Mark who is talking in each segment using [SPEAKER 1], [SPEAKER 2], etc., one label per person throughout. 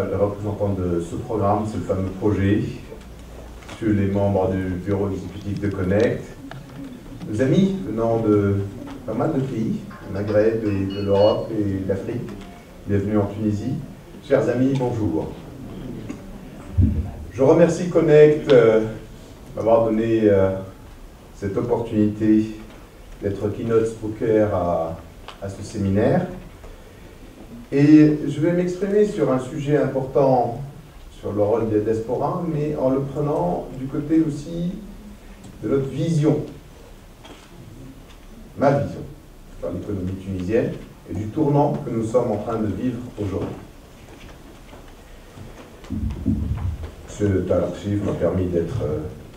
[SPEAKER 1] le représentant de ce programme, c'est le fameux projet, sur les membres du bureau exécutif de Connect, nos amis venant de pas mal de pays, du Maghreb et de l'Europe et de l'Afrique, bienvenue en Tunisie. Chers amis, bonjour. Je remercie Connect d'avoir donné cette opportunité d'être keynote speaker à ce séminaire. Et je vais m'exprimer sur un sujet important sur le rôle des diasporas, mais en le prenant du côté aussi de notre vision, ma vision, sur l'économie tunisienne et du tournant que nous sommes en train de vivre aujourd'hui. Ce archive m'a permis d'être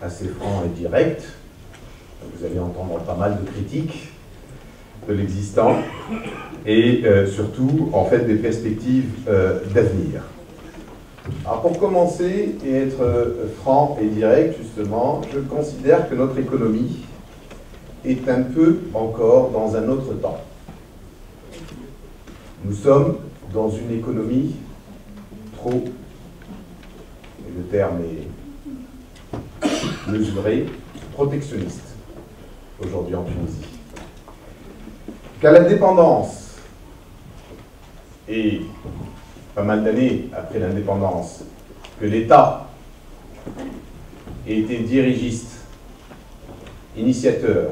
[SPEAKER 1] assez franc et direct. Vous allez entendre pas mal de critiques de l'existant et surtout, en fait, des perspectives d'avenir. Alors, pour commencer et être franc et direct, justement, je considère que notre économie est un peu encore dans un autre temps. Nous sommes dans une économie trop, et le terme est mesuré, protectionniste aujourd'hui en Tunisie. Qu'à la dépendance, et pas mal d'années après l'indépendance, que l'État ait été dirigiste, initiateur,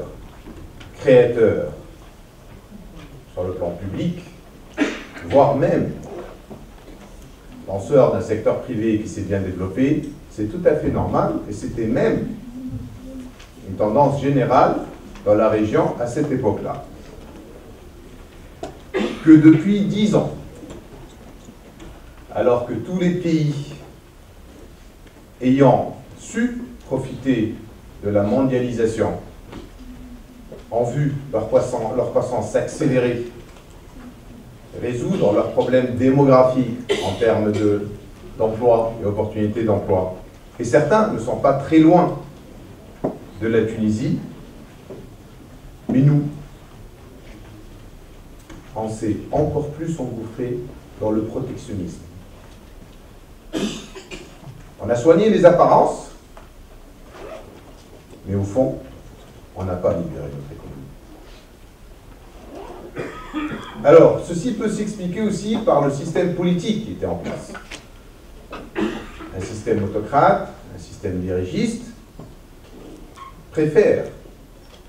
[SPEAKER 1] créateur, sur le plan public, voire même lanceur d'un secteur privé qui s'est bien développé, c'est tout à fait normal, et c'était même une tendance générale dans la région à cette époque-là. Que depuis 10 ans, alors que tous les pays ayant su profiter de la mondialisation en vue leur croissance s'accélérer, résoudre leurs problèmes démographiques en termes d'emploi et opportunités d'emploi, et certains ne sont pas très loin de la Tunisie, mais nous, on s'est encore plus engouffré dans le protectionnisme. On a soigné les apparences, mais au fond, on n'a pas libéré notre économie. Alors, ceci peut s'expliquer aussi par le système politique qui était en place. Un système autocrate, un système dirigiste, préfère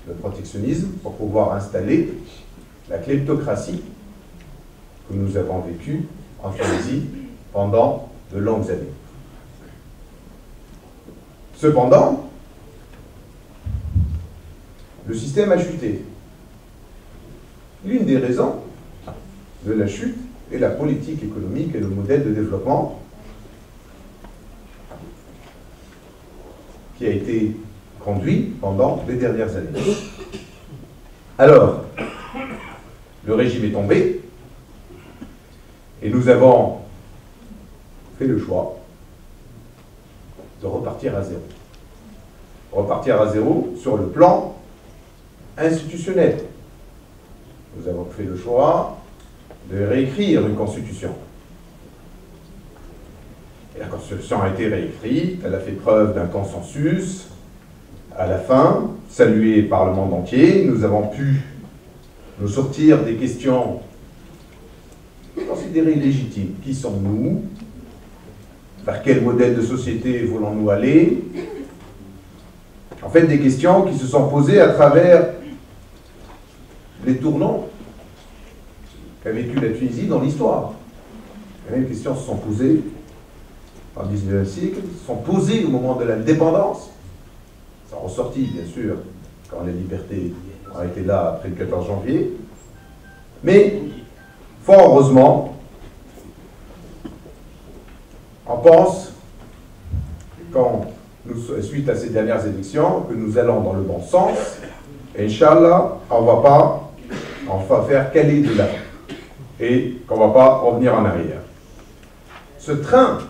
[SPEAKER 1] le protectionnisme pour pouvoir installer la kleptocratie que nous avons vécue en Tunisie pendant de longues années. Cependant, le système a chuté. L'une des raisons de la chute est la politique économique et le modèle de développement qui a été conduit pendant les dernières années. Alors, le régime est tombé et nous avons fait le choix de repartir à zéro. Repartir à zéro sur le plan institutionnel. Nous avons fait le choix de réécrire une constitution. Et la constitution a été réécrite, elle a fait preuve d'un consensus. À la fin, salué par le monde entier, nous avons pu nous sortir des questions considérées légitimes. Qui sommes-nous? Vers quel modèle de société voulons-nous aller? En fait, des questions qui se sont posées à travers les tournants qu'a vécu la Tunisie dans l'histoire. Les questions se sont posées au XIXe siècle, se sont posées au moment de l'indépendance. Ça a ressorti, bien sûr, quand les libertés ont été là après le 14 janvier. Mais, fort heureusement, on pense, suite à ces dernières élections, que nous allons dans le bon sens. Et Inch'Allah, on va faire qu'aller de là. Et qu'on ne va pas revenir en arrière. Ce train,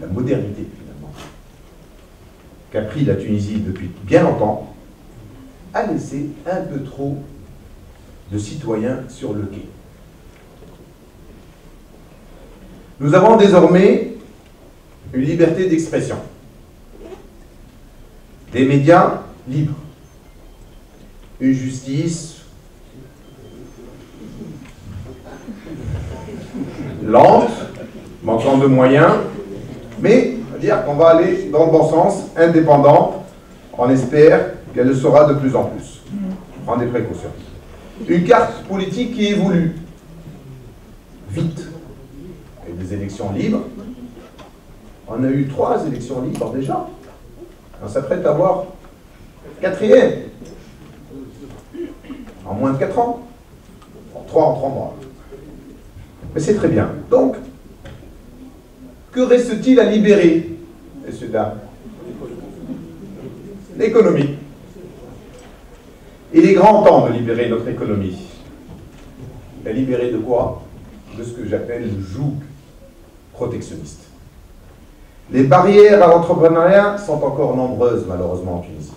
[SPEAKER 1] la modernité finalement, qu'a pris la Tunisie depuis bien longtemps, a laissé un peu trop de citoyens sur le quai. Nous avons désormais une liberté d'expression, des médias libres, une justice lente, manquant de moyens, mais on va dire qu'on va aller dans le bon sens, indépendante. On espère qu'elle le sera de plus en plus. Prendre des précautions. Une carte politique qui évolue vite. Et des élections libres. On a eu 3 élections libres déjà. On s'apprête à avoir 4e. En moins de 4 ans. En 3 mois. Mais c'est très bien. Donc, que reste-t-il à libérer, messieurs, dames? L'économie. Il est grand temps de libérer notre économie. La libérer de quoi? De ce que j'appelle le joug protectionniste. Les barrières à l'entrepreneuriat sont encore nombreuses, malheureusement, en Tunisie.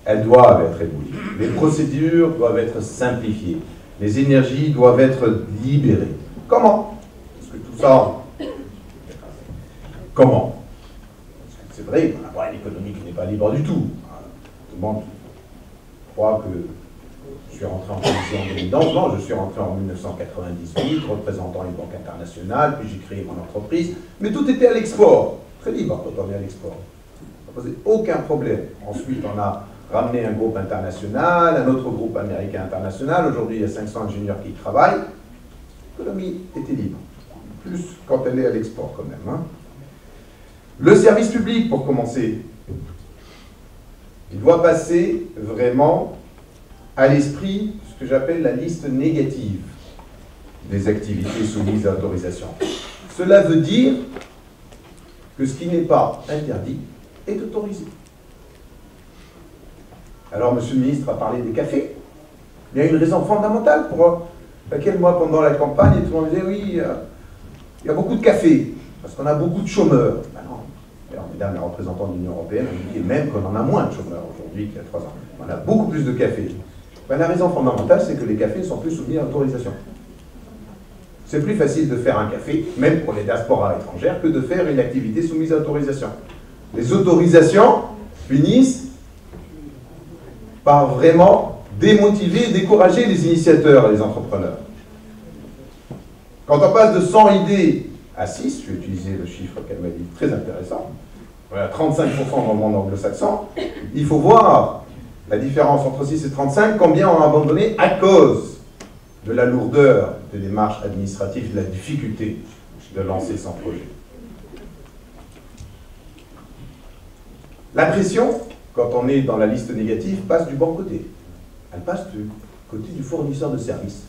[SPEAKER 1] Elles doivent être éboulies. Les procédures doivent être simplifiées. Les énergies doivent être libérées. Comment? Parce que tout ça... Comment? Parce que c'est vrai qu'on a une économie qui n'est pas libre du tout. Tout le monde croit que je suis rentré en Tunisie en 2011. Non, je suis rentré en 1998, représentant une banque internationale, puis j'ai créé mon entreprise. Mais tout était à l'export. Très libre quand on est à l'export. Ça ne posait aucun problème. Ensuite, on a ramené un groupe international, un autre groupe américain international. Aujourd'hui, il y a 500 ingénieurs qui y travaillent. L'économie était libre. Plus quand elle est à l'export quand même. Hein. Le service public, pour commencer, il doit passer vraiment à l'esprit ce que j'appelle la liste négative des activités soumises à autorisation. Cela veut dire que ce qui n'est pas interdit est autorisé. Alors, monsieur le ministre a parlé des cafés. Il y a une raison fondamentale pour laquelle, moi, pendant la campagne, tout le monde disait, oui, il y a beaucoup de cafés, parce qu'on a beaucoup de chômeurs. Ben non. Alors, mesdames les représentants de l'Union européenne ont dit même qu'on en a moins de chômeurs aujourd'hui qu'il y a 3 ans. On a beaucoup plus de cafés. Ben, la raison fondamentale, c'est que les cafés ne sont plus soumis à autorisation. C'est plus facile de faire un café, même pour les diasporas étrangères, que de faire une activité soumise à autorisation. Les autorisations finissent par vraiment démotiver, décourager les initiateurs et les entrepreneurs. Quand on passe de 100 idées à 6, je vais utiliser le chiffre qu'elle m'a dit, très intéressant, voilà, 35% dans le monde anglo-saxon, il faut voir la différence entre 6 et 35, combien on a abandonné à cause de la lourdeur des démarches administratives, de la difficulté de lancer son projet. La pression, quand on est dans la liste négative, passe du bon côté. Elle passe du côté du fournisseur de services.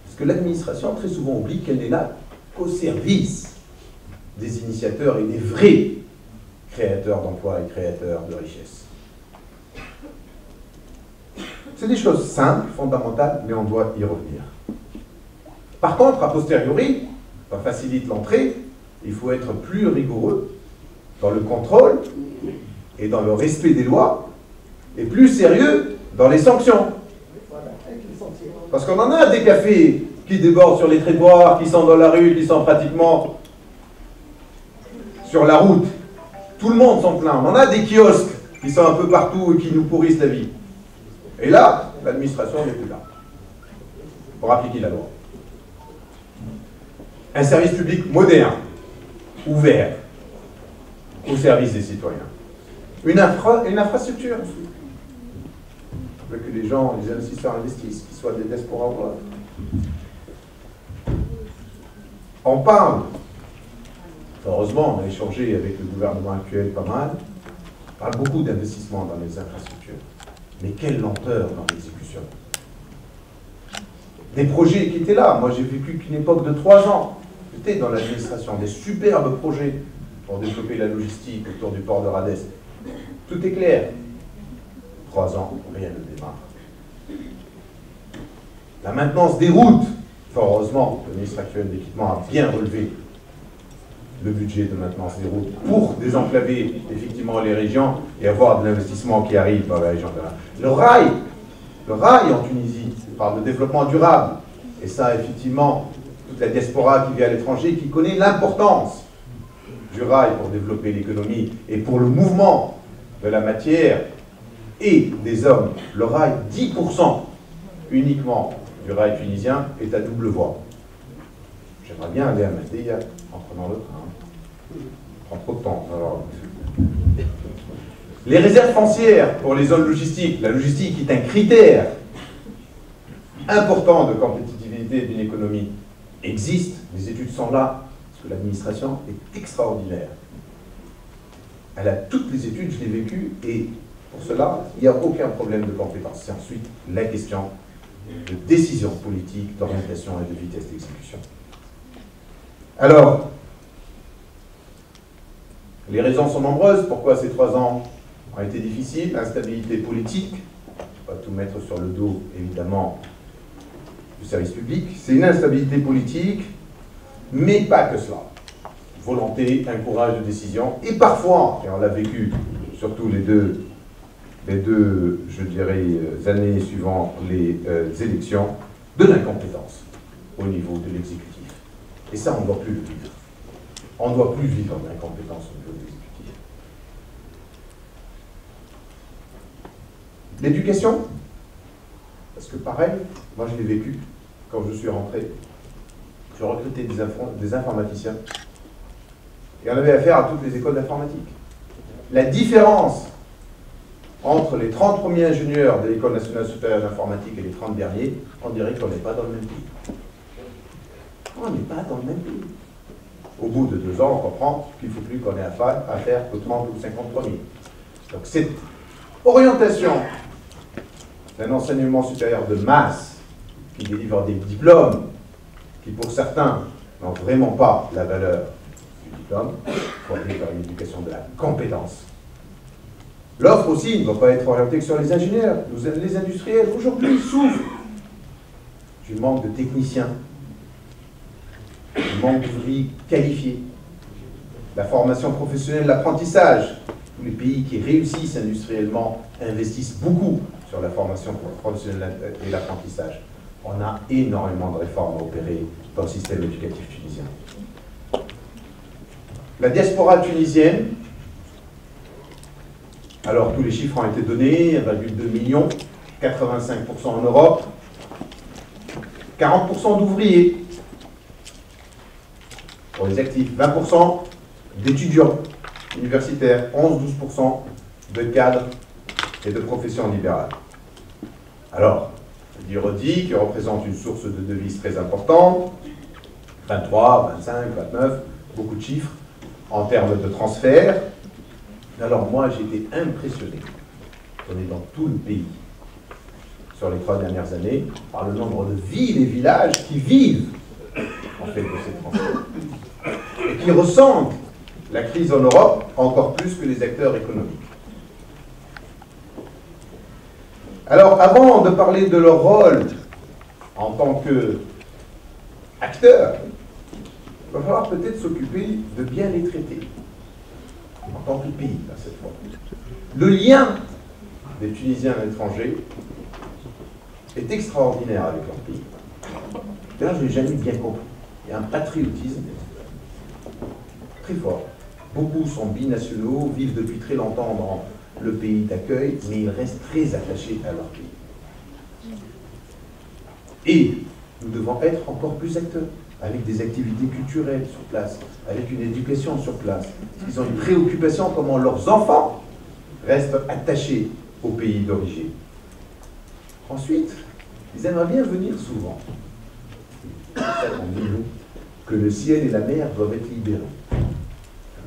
[SPEAKER 1] Parce que l'administration, très souvent, oublie qu'elle n'est là qu'au service des initiateurs et des vrais créateurs d'emplois et créateurs de richesses. C'est des choses simples, fondamentales, mais on doit y revenir. Par contre, a posteriori, ça facilite l'entrée, il faut être plus rigoureux dans le contrôle et dans le respect des lois, et plus sérieux dans les sanctions. Parce qu'on en a des cafés qui débordent sur les trottoirs, qui sont dans la rue, qui sont pratiquement sur la route. Tout le monde s'en plaint. On en a des kiosques qui sont un peu partout et qui nous pourrissent la vie. Et là, l'administration n'est plus là pour appliquer la loi. Un service public moderne, ouvert, au service des citoyens. Une infrastructure aussi. Que les gens, les investisseurs investissent, qu'ils soient des diasporas ou autres. On parle, heureusement, on a échangé avec le gouvernement actuel pas mal, on parle beaucoup d'investissement dans les infrastructures. Mais quelle lenteur dans l'exécution. Des projets qui étaient là. Moi, j'ai vécu qu'une époque de 3 ans. J'étais dans l'administration, des superbes projets pour développer la logistique autour du port de Radès. Tout est clair. 3 ans, rien ne démarre. La maintenance des routes, fort heureusement, le ministre actuel de l'Équipement a bien relevé le budget de maintenance des routes pour désenclaver effectivement les régions et avoir de l'investissement qui arrive dans la région de la... Le rail en Tunisie, parle de développement durable. Et ça, effectivement, toute la diaspora qui vit à l'étranger, qui connaît l'importance du rail pour développer l'économie et pour le mouvement de la matière et des hommes. Le rail, 10% uniquement du rail tunisien est à double voie. J'aimerais bien aller à Matéia en prenant le train. Ça prend trop de temps. Alors, les réserves foncières pour les zones logistiques. La logistique est un critère important de compétitivité d'une économie. Existe, les études sont là, parce que l'administration est extraordinaire. Elle a toutes les études, je l'ai vécu, et pour cela, il n'y a aucun problème de compétence. C'est ensuite la question de décision politique, d'orientation et de vitesse d'exécution. Alors, les raisons sont nombreuses. Pourquoi ces 3 ans ont été difficiles? Instabilité politique, on va tout mettre sur le dos, évidemment, du service public. C'est une instabilité politique, mais pas que cela. Volonté, un courage de décision, et parfois, et on l'a vécu, surtout les deux, je dirais, années suivant les élections, de l'incompétence au niveau de l'exécutif. Et ça, on ne doit plus le vivre. On ne doit plus vivre l'incompétence au niveau de l'exécutif. L'éducation, parce que pareil, moi je l'ai vécu quand je suis rentré. Je recrutais des informaticiens et on avait affaire à toutes les écoles d'informatique. La différence entre les 30 premiers ingénieurs de l'École nationale supérieure d'informatique et les 30 derniers, on dirait qu'on n'est pas dans le même pays. On n'est pas dans le même pays. Au bout de 2 ans, on comprend qu'il ne faut plus qu'on ait affaire que 30 ou 53 000. Donc cette orientation d'un enseignement supérieur de masse qui délivre des diplômes qui pour certains n'ont vraiment pas la valeur du diplôme, il faut aller vers une éducation de la compétence. L'offre aussi ne va pas être orientée que sur les ingénieurs. Les industriels aujourd'hui souffrent du manque de techniciens, du manque d'ouvriers qualifiés, la formation professionnelle, l'apprentissage. Tous les pays qui réussissent industriellement investissent beaucoup sur la formation professionnelle et l'apprentissage. On a énormément de réformes à opérer dans le système éducatif tunisien. La diaspora tunisienne, alors tous les chiffres ont été donnés, 1,2 million, 85% en Europe, 40% d'ouvriers pour les actifs, 20% d'étudiants universitaires, 11-12% de cadres et de professions libérales. Alors, je dis redit, qui représente une source de devises très importante, 23, 25, 29, beaucoup de chiffres en termes de transfert. Alors moi, j'ai été impressionné, on est dans tout le pays, sur les 3 dernières années, par le nombre de villes et villages qui vivent en fait de ces transferts et qui ressentent la crise en Europe encore plus que les acteurs économiques. Alors, avant de parler de leur rôle en tant qu'acteurs, il va falloir peut-être s'occuper de bien les traiter, en tant que pays, à cette fois. Le lien des Tunisiens à l'étranger est extraordinaire avec leur pays. D'ailleurs, je ne l'ai jamais bien compris. Il y a un patriotisme très fort. Beaucoup sont binationaux, vivent depuis très longtemps dans le pays d'accueil, mais ils restent très attachés à leur pays. Et nous devons être encore plus acteurs, avec des activités culturelles sur place, avec une éducation sur place. Ils ont une préoccupation comment leurs enfants restent attachés au pays d'origine. Ensuite, ils aimeraient bien venir souvent. On dit, nous, que le ciel et la mer doivent être libérés.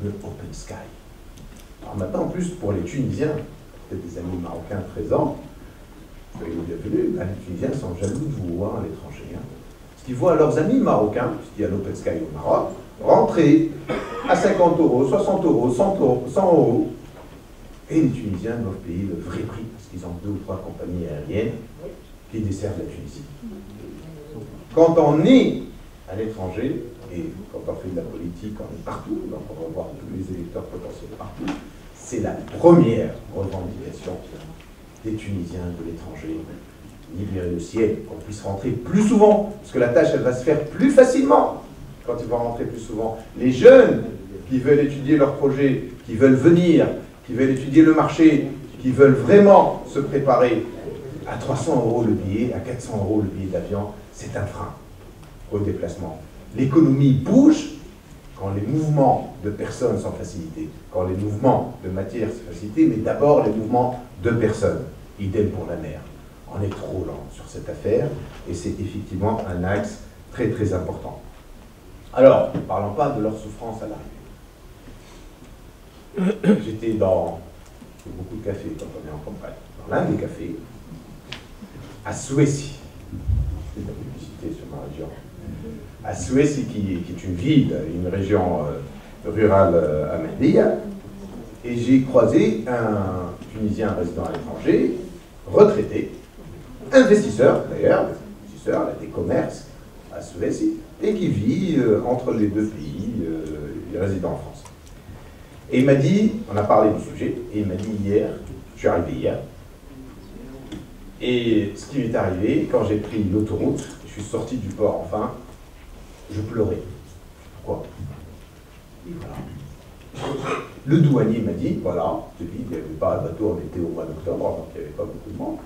[SPEAKER 1] Le open sky. Alors maintenant, en plus, pour les Tunisiens, peut-être des amis marocains présents, soyez bienvenus, les Tunisiens sont jaloux de vous voir à l'étranger. Parce qu'ils voient leurs amis marocains, puisqu'il y a l'open sky au Maroc, rentrer à 50 €, 60 €, 100 €, et les Tunisiens doivent payer le vrai prix, parce qu'ils ont 2 ou 3 compagnies aériennes qui desservent la Tunisie. Quand on est à l'étranger, et quand on fait de la politique, on est partout, donc on va voir tous les électeurs potentiels partout, c'est la première revendication des Tunisiens de l'étranger, libérer le ciel, qu'on puisse rentrer plus souvent, parce que la tâche, elle va se faire plus facilement quand ils vont rentrer plus souvent. Les jeunes qui veulent étudier leur projet, qui veulent venir, qui veulent étudier le marché, qui veulent vraiment se préparer, à 300 € le billet, à 400 € le billet d'avion, c'est un frein au déplacement. L'économie bouge quand les mouvements de personnes sont facilités, quand les mouvements de matière sont facilités, mais d'abord les mouvements de personnes. Idem pour la mer. On est trop lent sur cette affaire, et c'est effectivement un axe très très important. Alors, ne parlons pas de leur souffrance à l'arrivée. J'étais dans beaucoup de cafés quand on est en campagne. Dans l'un des cafés, à Suécie, c'est de la publicité sur ma région, à Suécie, qui est une ville, une région rurale à Mendia, et j'ai croisé un Tunisien résident à l'étranger, retraité, investisseur d'ailleurs, investisseur, il a des commerces à Suécie, et qui vit entre les deux pays, il réside en France. Et il m'a dit, on a parlé du sujet, et il m'a dit hier, je suis arrivé hier, et ce qui m'est arrivé, quand j'ai pris l'autoroute, je suis sorti du port enfin, je pleurais. Pourquoi? Et voilà. Le douanier m'a dit, voilà, je te dis, il n'y avait pas de bateau, on était au mois d'octobre, donc il n'y avait pas beaucoup de monde.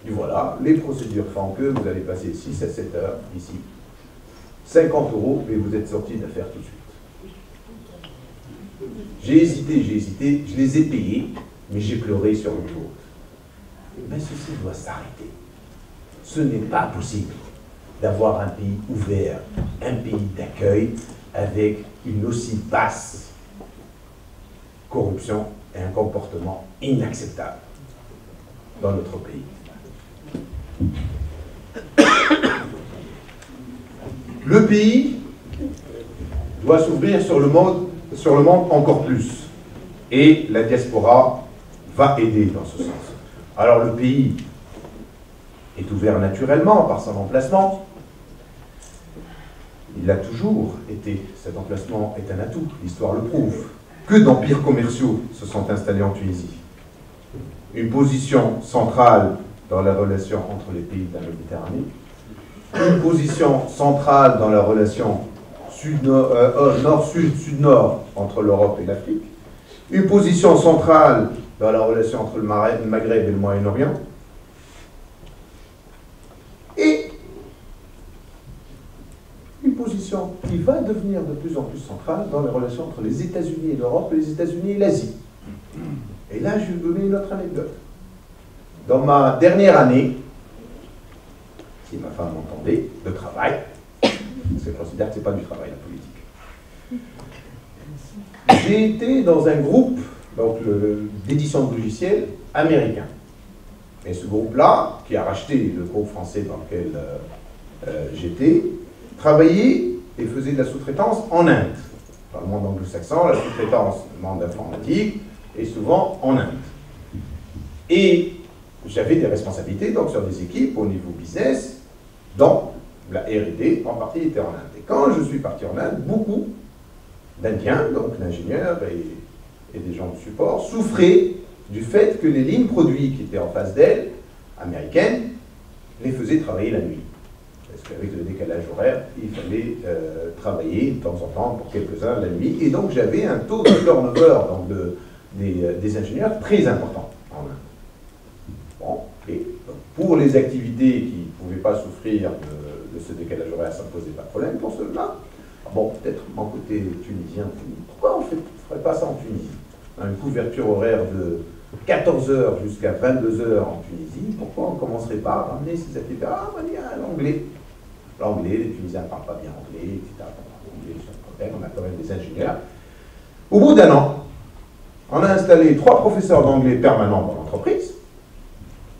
[SPEAKER 1] Et voilà, les procédures font que vous allez passer 6 à 7 heures ici, 50 € et vous êtes sorti d'affaire tout de suite. J'ai hésité, je les ai payés, mais j'ai pleuré sur l'autoroute. Mais ceci doit s'arrêter. Ce n'est pas possible d'avoir un pays ouvert, un pays d'accueil avec une aussi basse corruption et un comportement inacceptable dans notre pays. Le pays doit s'ouvrir sur le monde encore plus. Et la diaspora va aider dans ce sens. Alors le pays est ouvert naturellement par son emplacement. Il l'a toujours été. Cet emplacement est un atout, l'histoire le prouve. Que d'empires commerciaux se sont installés en Tunisie. Une position centrale dans la relation entre les pays de la Méditerranée. Une position centrale dans la relation nord-sud, sud-nord entre l'Europe et l'Afrique. Une position centrale dans la relation entre le Maghreb et le Moyen-Orient. Et une position qui va devenir de plus en plus centrale dans les relations entre les États-Unis et l'Europe et les États-Unis et l'Asie. Et là, je vais vous donner une autre anecdote. Dans ma dernière année, si ma femme m'entendait, de travail, parce que je considère que ce n'est pas du travail, la politique. J'ai été dans un groupe d'édition de logiciels américain. Et ce groupe-là, qui a racheté le groupe français dans lequel j'étais, travaillait et faisait de la sous-traitance en Inde. Dans le monde anglo-saxon, la sous-traitance du monde informatique est souvent en Inde. Et j'avais des responsabilités donc, sur des équipes au niveau business, dont la R&D en partie était en Inde. Et quand je suis parti en Inde, beaucoup d'Indiens, donc d'ingénieurs et des gens de support, souffraient du fait que les lignes produits qui étaient en face d'elles, américaines, les faisaient travailler la nuit. Parce qu'avec le décalage horaire, il fallait travailler de temps en temps pour quelques-uns la nuit. Et donc j'avais un taux de turnover donc des ingénieurs très important en Inde. Bon, et donc, pour les activités qui ne pouvaient pas souffrir de ce décalage horaire, ça ne posait pas de problème. Pour ceux-là, bon, peut-être mon côté tunisien, pourquoi on ne ferait pas ça en Tunisie? On a une couverture horaire de 14 h jusqu'à 22 h en Tunisie, pourquoi on ne commencerait pas à ramener ces activités? Ah, on va dire l'anglais. L'anglais, les Tunisiens ne parlent pas bien anglais, etc. On a quand même des ingénieurs. Au bout d'un an, on a installé 3 professeurs d'anglais permanents dans l'entreprise.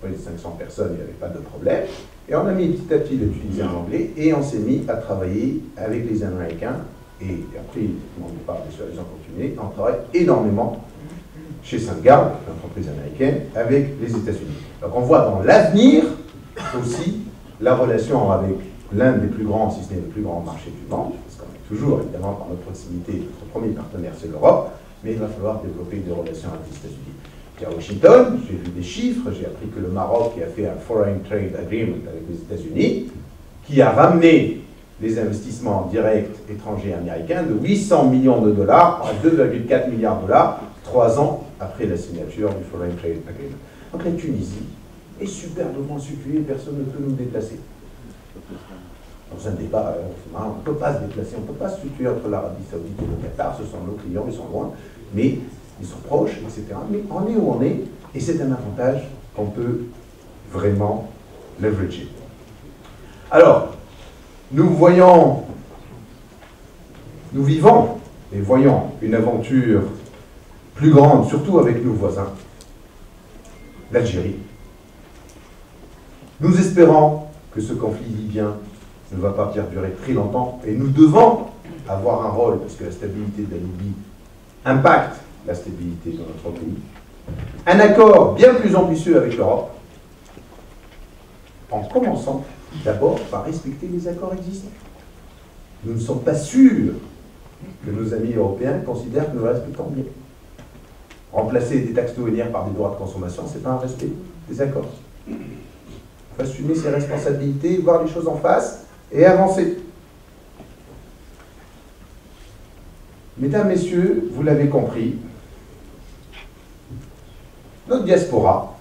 [SPEAKER 1] Pour les 500 personnes, il n'y avait pas de problème. Et on a mis petit à petit le tunisien en anglais et on s'est mis à travailler avec les Américains. Et après, on ne parle des ils ont continué. On travaille énormément chez Sainte-Garde, l'entreprise américaine, avec les États-Unis. Donc on voit dans l'avenir aussi la relation avec l'un des plus grands, si ce n'est le plus grand marché du monde, parce qu'on est toujours, évidemment, par notre proximité, notre premier partenaire, c'est l'Europe, mais il va falloir développer des relations avec les États-Unis. à Washington, j'ai vu des chiffres, j'ai appris que le Maroc a fait un Foreign Trade Agreement avec les États-Unis, qui a ramené les investissements directs étrangers américains de 800 millions de dollars à 2,4 milliards de dollars, 3 ans après la signature du Foreign Trade Agreement. Donc la Tunisie est superbement située, personne ne peut nous déplacer. Dans un débat, on ne peut pas se déplacer, on ne peut pas se situer entre l'Arabie Saoudite et le Qatar, ce sont nos clients, ils sont loin, mais ils sont proches, etc. Mais on est où on est, et c'est un avantage qu'on peut vraiment leverager. Alors, nous vivons et voyons une aventure plus grande, surtout avec nos voisins, l'Algérie. Nous espérons que ce conflit libyen ne va pas perdurer très longtemps, et nous devons avoir un rôle, parce que la stabilité de la Libye impacte la stabilité de notre pays. Un accord bien plus ambitieux avec l'Europe, en commençant d'abord par respecter les accords existants. Nous ne sommes pas sûrs que nos amis européens considèrent que nous respectons bien. Remplacer des taxes douanières par des droits de consommation, ce n'est pas un respect des accords. Il faut assumer ses responsabilités, voir les choses en face et avancer. Mesdames, Messieurs, vous l'avez compris, notre diaspora,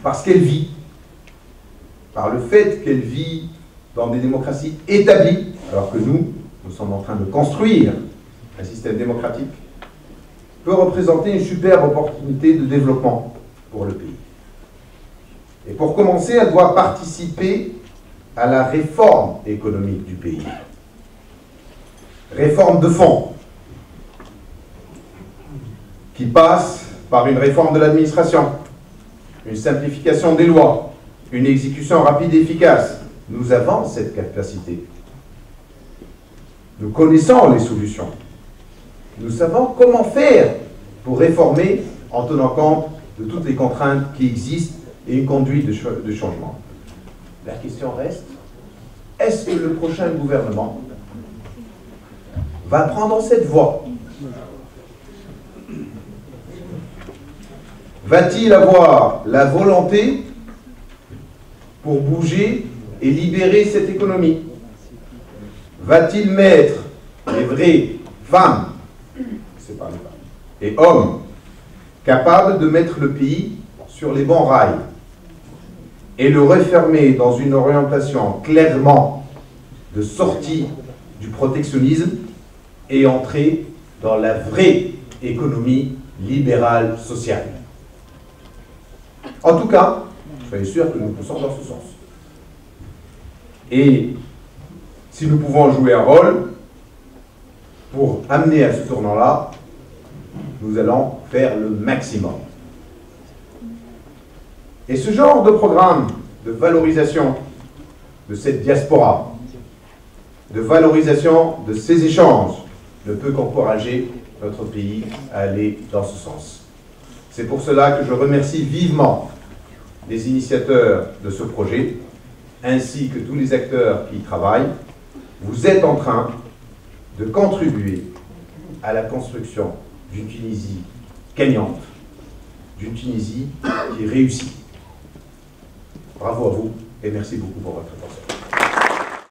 [SPEAKER 1] parce qu'elle vit, par le fait qu'elle vit dans des démocraties établies, alors que nous sommes en train de construire un système démocratique, peut représenter une superbe opportunité de développement pour le pays. Et pour commencer, elle doit participer à la réforme économique du pays. Réforme de fond, qui passe par une réforme de l'administration, une simplification des lois, une exécution rapide et efficace. Nous avons cette capacité. Nous connaissons les solutions. Nous savons comment faire pour réformer en tenant compte de toutes les contraintes qui existent et une conduite de changement. La question reste, est-ce que le prochain gouvernement va prendre cette voie? Va-t-il avoir la volonté pour bouger et libérer cette économie? Va-t-il mettre les vraies femmes, c'est pas les femmes, et hommes capables de mettre le pays sur les bons rails et le refermer dans une orientation clairement de sortie du protectionnisme et entrer dans la vraie économie libérale sociale? En tout cas, soyez sûr que nous poussons dans ce sens. Et si nous pouvons jouer un rôle pour amener à ce tournant-là, nous allons faire le maximum. Et ce genre de programme de valorisation de cette diaspora, de valorisation de ces échanges, ne peut qu'encourager notre pays à aller dans ce sens. C'est pour cela que je remercie vivement les initiateurs de ce projet, ainsi que tous les acteurs qui y travaillent. Vous êtes en train de contribuer à la construction d'une Tunisie gagnante, d'une Tunisie qui réussit. Bravo à vous et merci beaucoup pour votre attention.